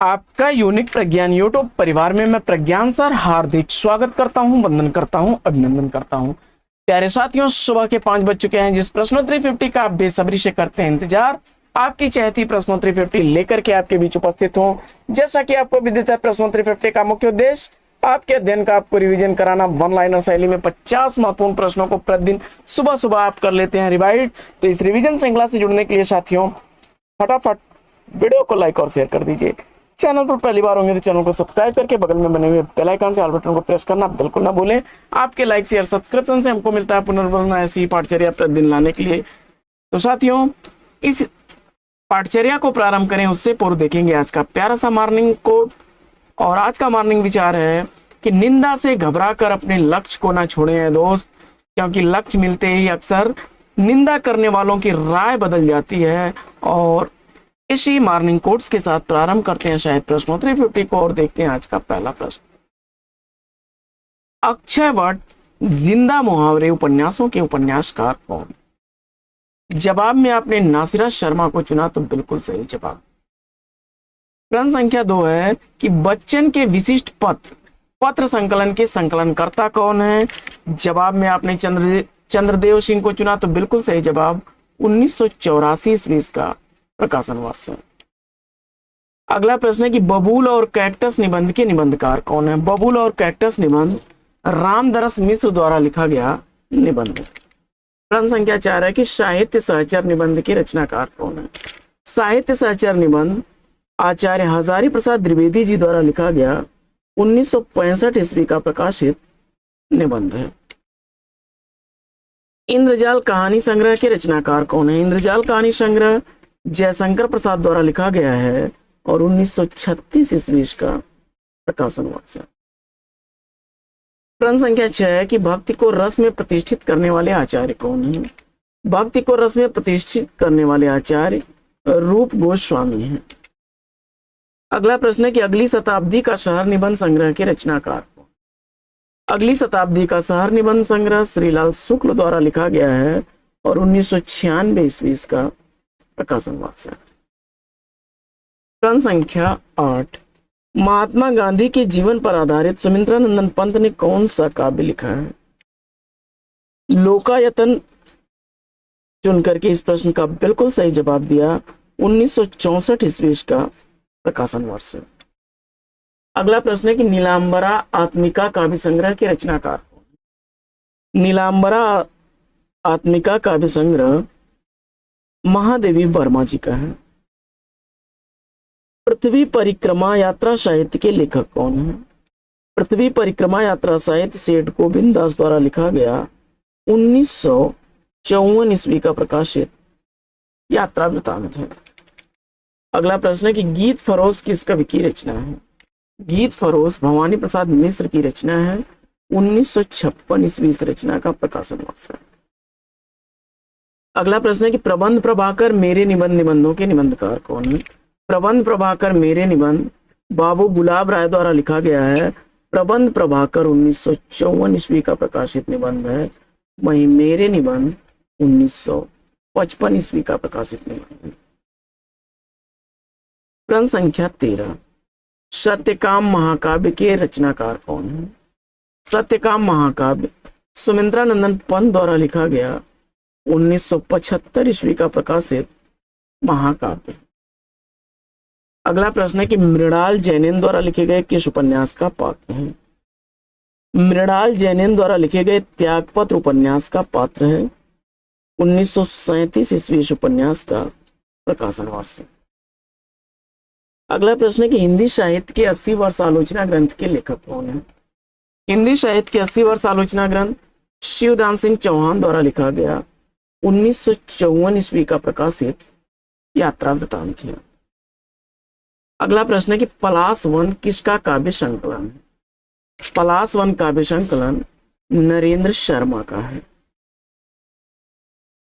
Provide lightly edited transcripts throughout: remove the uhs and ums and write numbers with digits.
आपका यूनिक प्रज्ञान यूट्यूब परिवार में मैं प्रज्ञान सर हार्दिक स्वागत करता हूं, वंदन करता हूं, अभिनंदन करता हूं। प्यारे साथियों, सुबह के 5 बज चुके हैं। जिस प्रश्नोत्तरी 50 का आप बेसब्री से करते हैं इंतजार, आपकी चहती प्रश्नोत्तरी 50 लेकर के आपके बीच उपस्थित हूं। जैसा कि आपको विदित है, प्रश्नोत्तरी 50 का मुख्य उद्देश्य आपके अध्ययन का आपको रिवीजन कराना। वन लाइनर शैली में 50 महत्वपूर्ण प्रश्नों को प्रतिदिन सुबह सुबह आप कर लेते हैं रिवाइज। तो इस रिवीजन श्रृंखला से जुड़ने के लिए साथियों फटाफट वीडियो को लाइक और शेयर कर दीजिए। चैनल पर पहली बार होंगे तो चैनल को सब्सक्राइब करके बगल में बने हुए बेल आइकन से ऑल बटन को प्रेस करना बिल्कुल ना भूलें। आपके लाइक शेयर सब्सक्रिप्शन से हमको मिलता है पुनर्बलना ऐसी ही पाठचर्या प्रतिदिन लाने के लिए। तो साथियों, इस पाठचर्या को प्रारंभ करें उससे पूर्व देखेंगे आज का प्यारा सा मॉर्निंग कोट। और आज का मॉर्निंग विचार है कि निंदा से घबराकर अपने लक्ष्य को ना छोड़ें दोस्त, क्योंकि लक्ष्य मिलते ही अक्सर निंदा करने वालों की राय बदल जाती है। और इसी मॉर्निंग कोट्स के साथ प्रारंभ करते हैं शायद प्रश्नोत्तरी 50 को और देखते हैं आज का पहला प्रश्न। अक्षयवट जिंदा मुहावरे उपन्यासों के उपन्यासकार कौन? जवाब में आपने नासिरा शर्मा को चुना, तो बिल्कुल सही जवाब। प्रश्न संख्या 2 है कि बच्चन के विशिष्ट पत्र संकलन के संकलनकर्ता कौन है? जवाब में आपने चंद्रदेव सिंह को चुना, तो बिल्कुल सही जवाब। 1984 ईस्वी का प्रकाशन वर्ष है। अगला प्रश्न है कि बबूल और कैक्टस निबंध के निबंधकार कौन है? बबूल और कैक्टस निबंध रामदरस मिश्र द्वारा लिखा गया निबंध है। प्रश्न संख्या 4 है कि साहित्य सहचर निबंध के रचनाकार कौन है? साहित्य सहचर निबंध आचार्य हजारी प्रसाद द्विवेदी जी द्वारा लिखा गया 1965 ईस्वी का प्रकाशित निबंध है। इंद्रजाल कहानी संग्रह के रचनाकार कौन है? इंद्रजाल कहानी संग्रह जयशंकर प्रसाद द्वारा लिखा गया है और 1936 ईस्वी का प्रकाशन वर्ष है। प्रश्न संख्या 6 है कि भक्ति को रस में प्रतिष्ठित करने वाले आचार्य कौन है? भक्ति को रस में प्रतिष्ठित करने वाले आचार्य रूप गोस्वामी हैं। अगला प्रश्न है कि अगली शताब्दी का शहर निबंध संग्रह के रचनाकार कौन? अगली शताब्दी का शहर निबंध संग्रह श्रीलाल शुक्ल द्वारा लिखा गया है और 1996 ईस्वी का प्रकाशन वर्ष है। प्रश्न संख्या 8, महात्मा गांधी के जीवन पर आधारित सुमित्रानंदन पंत ने कौन सा काव्य लिखा है? लोकायतन चुनकर के इस प्रश्न का बिल्कुल सही जवाब दिया। 1964 ईस्वी का प्रकाशन वर्ष है। अगला प्रश्न है कि नीलांबरा आत्मिका काव्य संग्रह के रचनाकार कौन? नीलांबरा आत्मिका काव्य संग्रह महादेवी वर्मा जी का है। पृथ्वी परिक्रमा यात्रा साहित्य के लेखक कौन है? पृथ्वी परिक्रमा यात्रा साहित्य सेठ गोविंद दास द्वारा लिखा गया 1954 ईस्वी का प्रकाशित यात्रा वृतांत है। अगला प्रश्न है कि गीत फरोश किस कवि की रचना है? गीत फरोश भवानी प्रसाद मिश्र की रचना है। 1956 ईस्वी इस रचना का प्रकाशन वर्ष है। अगला प्रश्न है कि प्रबंध प्रभाकर मेरे निबंध निबंधों के निबंधकार कौन है? प्रबंध प्रभाकर मेरे निबंध बाबू गुलाब राय द्वारा लिखा गया है। प्रबंध प्रभाकर 1954 ईस्वी का प्रकाशित निबंध है। वहीं मेरे निबंध 1955 ईस्वी का प्रकाशित निबंध है। प्रश्न संख्या 13, सत्यकाम महाकाव्य के रचनाकार कौन है? सत्यकाम महाकाव्य सुमित्रानंदन पंत द्वारा लिखा गया 1975 ईस्वी का प्रकाशित महाकाव्य। अगला प्रश्न है कि मृणाल जैनेन द्वारा लिखे गए किस उपन्यास का पात्र है? मृणाल जैनेन द्वारा लिखे गए त्यागपत्र उपन्यास का पात्र है। 1937 ईस्वी उपन्यास का प्रकाशन वर्ष है। अगला प्रश्न है कि हिंदी साहित्य के 80 वर्ष आलोचना ग्रंथ के लेखक कौन है? हिंदी साहित्य के 80 वर्ष आलोचना ग्रंथ शिवदान सिंह चौहान द्वारा लिखा गया 1954 ईस्वी का प्रकाशित यात्रा वृतांत है। अगला प्रश्न है कि पलाश वन किसका काव्य संकलन है? पलाश वन काव्य संकलन नरेंद्र शर्मा का है।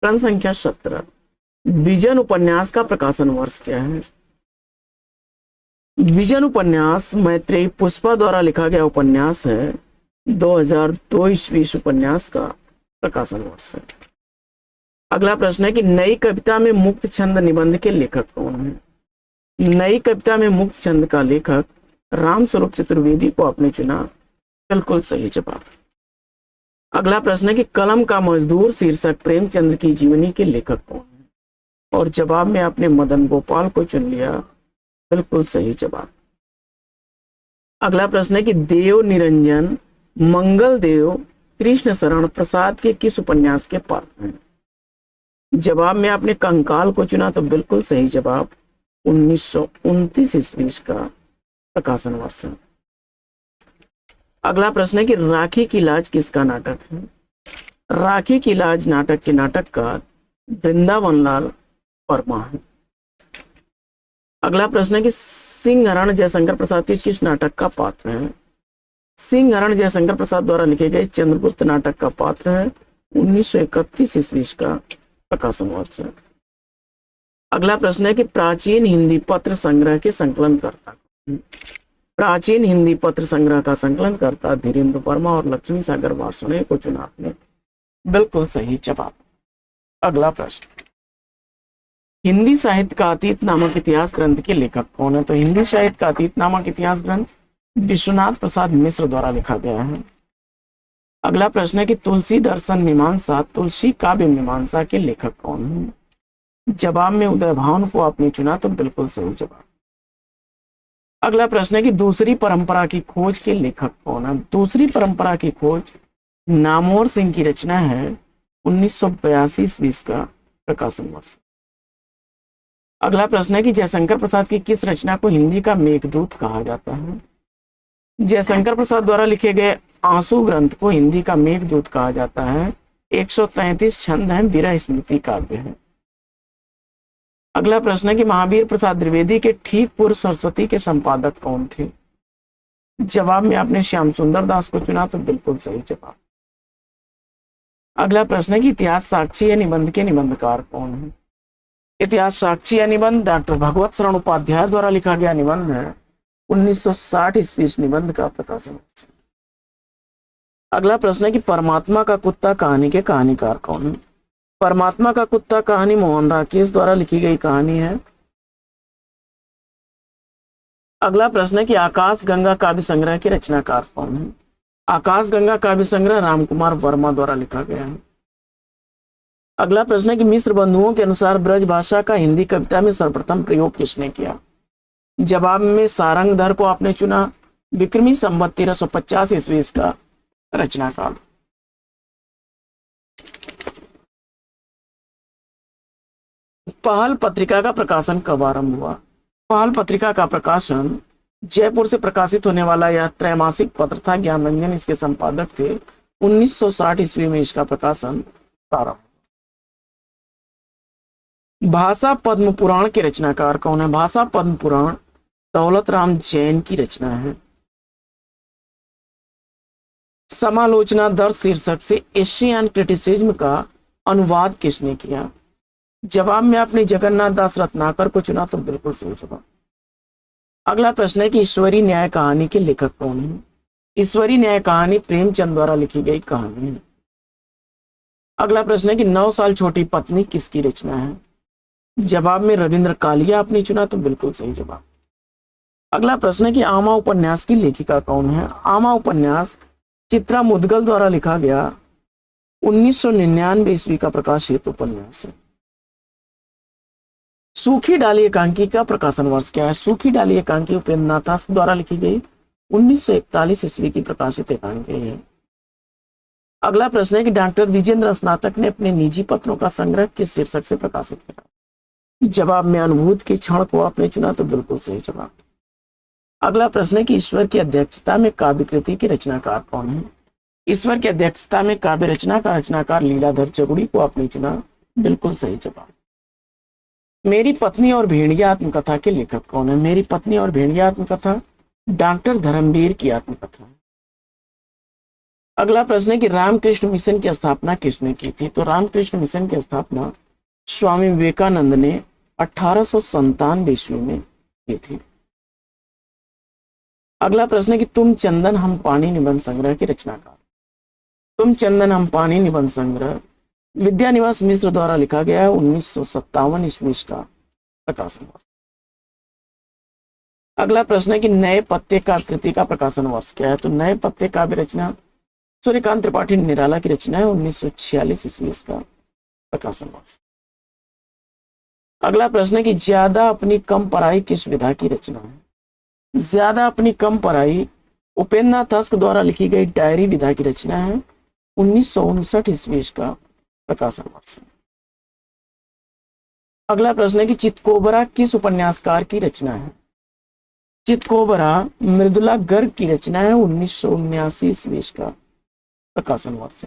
प्रश्न संख्या 17, विजन उपन्यास का प्रकाशन वर्ष क्या है? विजन उपन्यास मैत्रेयी पुष्पा द्वारा लिखा गया उपन्यास है। 2002 ईस्वी उपन्यास का प्रकाशन वर्ष है। अगला प्रश्न है कि नई कविता में मुक्त छंद निबंध के लेखक कौन है? नई कविता में मुक्त छंद का लेखक राम स्वरूप चतुर्वेदी को आपने चुना, बिल्कुल सही जवाब। अगला प्रश्न है कि कलम का मजदूर शीर्षक प्रेमचंद्र की जीवनी के लेखक कौन है, और जवाब में आपने मदन गोपाल को चुन लिया, बिल्कुल सही जवाब। अगला प्रश्न है कि देव निरंजन मंगल देव कृष्ण शरण प्रसाद के किस उपन्यास के पात्र हैं, जवाब में आपने कंकाल को चुना, तो बिल्कुल सही जवाब। 1929 ईस्वी का प्रकाशन वर्ष है। अगला प्रश्न है कि राखी की लाज किसका नाटक है, राखी की लाज नाटक के नाटककार वृंदावन लाल वर्मा है। अगला प्रश्न है कि सिंहरण जयशंकर प्रसाद के किस नाटक का पात्र है, सिंहरण जयशंकर प्रसाद द्वारा लिखे गए चंद्रगुप्त नाटक का पात्र है। 1931 ईस्वी का प्रकाशन वर्ष है। अगला प्रश्न है कि प्राचीन हिंदी पत्र संग्रह के संकलन करता, प्राचीन हिंदी पत्र संग्रह का संकलन करता धीरेन्द्र वर्मा और लक्ष्मी सागर वार्ष्णेय को चुना आपने, बिल्कुल सही जवाब। अगला प्रश्न, हिंदी साहित्य का अतीत नामक इतिहास ग्रंथ के लेखक कौन है, तो हिंदी साहित्य का अतीत नामक इतिहास ग्रंथ विश्वनाथ प्रसाद मिश्र द्वारा लिखा गया है। अगला प्रश्न है कि तुलसी दर्शन मीमांसा तुलसी काव्य मीमांसा के लेखक कौन है, जवाब में उदय भानु को आपने चुना, तो बिल्कुल सही जवाब। अगला प्रश्न है कि दूसरी परंपरा की खोज के लेखक कौन है, दूसरी परंपरा की खोज नामोर सिंह की रचना है। 1982 ईस्वी का प्रकाशन वर्ष। अगला प्रश्न है कि जयशंकर प्रसाद की किस रचना को हिंदी का मेघदूत कहा जाता है, जयशंकर प्रसाद द्वारा लिखे गए आंसू ग्रंथ को हिंदी का मेघदूत कहा जाता है। 133 छंद हैं, विरह स्मृति काव्य है। अगला प्रश्न है कि महावीर प्रसाद द्विवेदी के ठीक पूर्व सरस्वती के संपादक कौन थे, जवाब में आपने श्याम सुंदर दास को चुना, तो बिल्कुल सही जवाब। अगला प्रश्न है कि इतिहास साक्षी या निबंध के निबंधकार कौन है, इतिहास साक्षी या निबंध डॉक्टर भगवत शरण उपाध्याय द्वारा लिखा गया निबंध है। 1960 ईस्वी निबंध का प्रकाशन। अगला प्रश्न है कि परमात्मा का कुत्ता कहानी के कहानीकार कौन है, परमात्मा का कुत्ता कहानी मोहन राकेश द्वारा लिखी गई कहानी है। अगला प्रश्न है कि आकाश गंगा काव्य संग्रह के रचनाकार कौन है, आकाश गंगा काव्य संग्रह रामकुमार वर्मा द्वारा लिखा गया है। अगला प्रश्न है कि मिश्र बंधुओं के अनुसार ब्रज भाषा का हिंदी कविता में सर्वप्रथम प्रयोग किसने किया, जवाब में सारंगधर को आपने चुना, विक्रमी संवत 1350 ईस्वी का रचनाकाल। पहल पत्रिका का प्रकाशन कब आरंभ हुआ, पहल पत्रिका का प्रकाशन जयपुर से प्रकाशित होने वाला यह त्रैमासिक पत्र था, ज्ञान रंजन इसके संपादक थे। 1960 ईस्वी में इसका प्रकाशन प्रारंभ। भाषा पद्म पुराण के रचनाकार कौन है, भाषा पद्म पुराण दौलत राम जैन की रचना है। समालोचना दर्श शीर्षक से एशियन क्रिटिसिज्म का अनुवाद किसने किया, जवाब में आपने जगन्नाथ दास रत्नाकर को चुना, तो बिल्कुल सही जवाब। अगला प्रश्न है कि ईश्वरी न्याय कहानी के लेखक कौन है, ईश्वरी न्याय कहानी प्रेमचंद द्वारा लिखी गई कहानी है। अगला प्रश्न है कि 9 साल छोटी पत्नी किसकी रचना है, जवाब में रविंद्र कालिया आपने चुना, तो बिल्कुल सही जवाब। अगला प्रश्न है कि आमा उपन्यास की लेखिका कौन है, आमा उपन्यास चित्रा मुदगल द्वारा लिखा गया 1999 ईस्वी का प्रकाशित उपन्यास है। सूखी डाली एकांकी का प्रकाशन वर्ष क्या है, सूखी डाली एकांकी उपेंद्र नाथ द्वारा लिखी गई 1941 ईस्वी की प्रकाशित एकांकी है। अगला प्रश्न है कि डॉक्टर विजेंद्र स्नातक ने अपने निजी पत्रों का संग्रह किस शीर्षक से प्रकाशित किया, जवाब में अनुभूत के क्षण को आपने चुना, तो बिल्कुल सही जवाब। अगला प्रश्न है कि ईश्वर की अध्यक्षता में काव्य कृति के रचनाकार कौन है, ईश्वर की अध्यक्षता में काव्य रचना का रचनाकार लीलाधर चौगुड़ी को आपने चुना, बिल्कुल सही जवाब। मेरी पत्नी और भेड़िया आत्मकथा के लेखक कौन है, मेरी पत्नी और भेड़िया आत्मकथा डॉक्टर धर्मवीर की आत्मकथा है। अगला प्रश्न है कि रामकृष्ण मिशन की स्थापना किसने की थी, तो रामकृष्ण मिशन की स्थापना स्वामी विवेकानंद ने 1897 ईस्वी में की थी। अगला प्रश्न है कि तुम चंदन हम पानी निबंध संग्रह के रचनाकार, तुम चंदन हम पानी निबंध संग्रह विद्यानिवास मिश्र द्वारा लिखा गया है। 1957 ईस्वी का प्रकाशन। अगला प्रश्न है कि नए पत्ते काव्य कृति का प्रकाशन वर्ष क्या है? तो नए पत्ते काव्य रचना सूर्यकांत त्रिपाठी निराला की रचना है, 1946 ईस्वी इसका प्रकाशन वर्ष। अगला प्रश्न है कि ज्यादा अपनी कम पराई किस विधा की रचना है? ज्यादा अपनी कम पराई उपेंद्र नाथ तस्क द्वारा लिखी गई डायरी विधा की रचना है, 1959 ईस्वी इसका प्रकाशन वर्ष। अगला प्रश्न है कि चितकोबरा किस उपन्यासकार की रचना है? चितकोबरा मृदुला गर्ग की रचना है, 1979 ईस्वी का प्रकाशन वर्ष।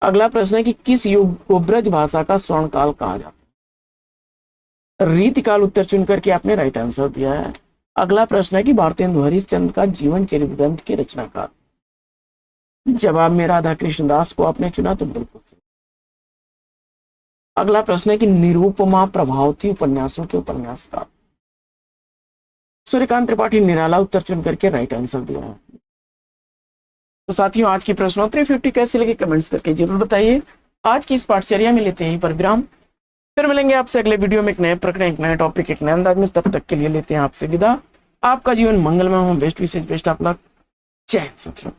अगला प्रश्न है कि किस युग को ब्रज भाषा का स्वर्ण काल कहा जाता है? रीतिकाल उत्तर चुनकर के आपने राइट आंसर दिया है। अगला प्रश्न है कि भारतेंदु हरिश्चंद्र का जीवन चरित्र ग्रंथ के रचनाकार? जवाब में राधा कृष्ण दास को आपने चुना, तो बिल्कुल सही। अगला प्रश्न है कि निरूपमा प्रभावती उपन्यासों के उपन्यासकार? सूर्यकांत त्रिपाठी निराला उत्तर चुन करके राइट आंसर दिया है। तो साथियों, आज की प्रश्नोत्तरी 50 कैसे लगे कमेंट्स करके जरूर बताइए। आज की इस पाठचर्या में लेते हैं पर विराम, फिर मिलेंगे आपसे अगले वीडियो में एक नए प्रकरण, एक नए टॉपिक, एक नए अंदाज में। तब तक के लिए लेते हैं आपसे विदा। आपका जीवन मंगलमय हो, बेस्ट विशेष बेस्ट ऑफ लक। जय हिंद साथियों।